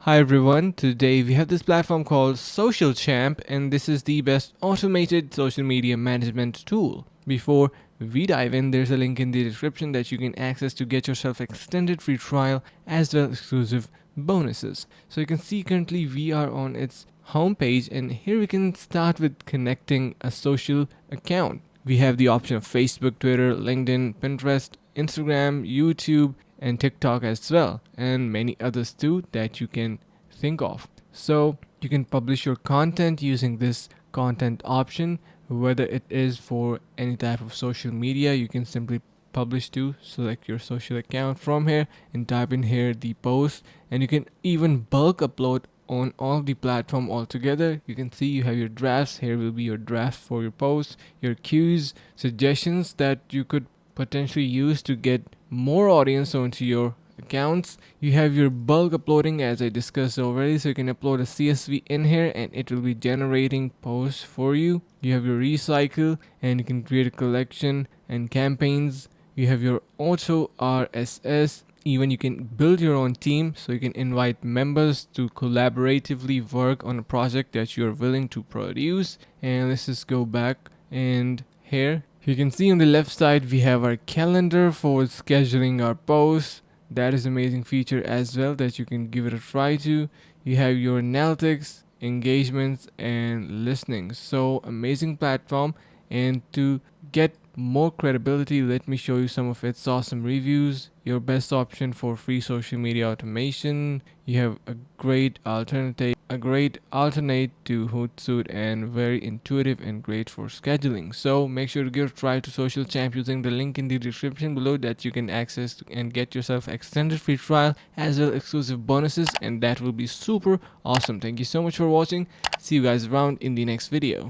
Hi everyone, today we have this platform called SocialChamp and this is the best automated social media management tool. Before we dive in, there's a link in the description that you can access to get yourself extended free trial as well as exclusive bonuses. So you can see currently we are on its homepage and here we can start with connecting a social account. We have the option of Facebook, Twitter, LinkedIn, Pinterest, Instagram, YouTube, and TikTok as well, and many others too that you can think of. So you can publish your content using this content option, whether it is for any type of social media. You can simply publish to select your social account from here and type in here the post, and you can even bulk upload on all the platform altogether. You can see you have your drafts. Here will be your draft for your posts, your cues, suggestions that you could potentially use to get more audience onto your accounts. You have your bulk uploading as I discussed already, so you can upload a CSV in here and it will be generating posts for you. You have your recycle and you can create a collection and campaigns. You have your auto RSS. Even you can build your own team, so you can invite members to collaboratively work on a project that you're willing to produce. And let's just go back, and here you can see on the left side we have our calendar for scheduling our posts. That is an amazing feature as well that you can give it a try to. You have your analytics, engagements, and listening. So amazing platform. And to get more credibility, let me show you some of its awesome reviews. Your best option for free social media automation. You have a great alternate to Hootsuite and very intuitive and great for scheduling. So make sure to give a try to SocialChamp using the link in the description below that you can access and get yourself extended free trial as well exclusive bonuses, and that will be super awesome. Thank you so much for watching. See you guys around in the next video.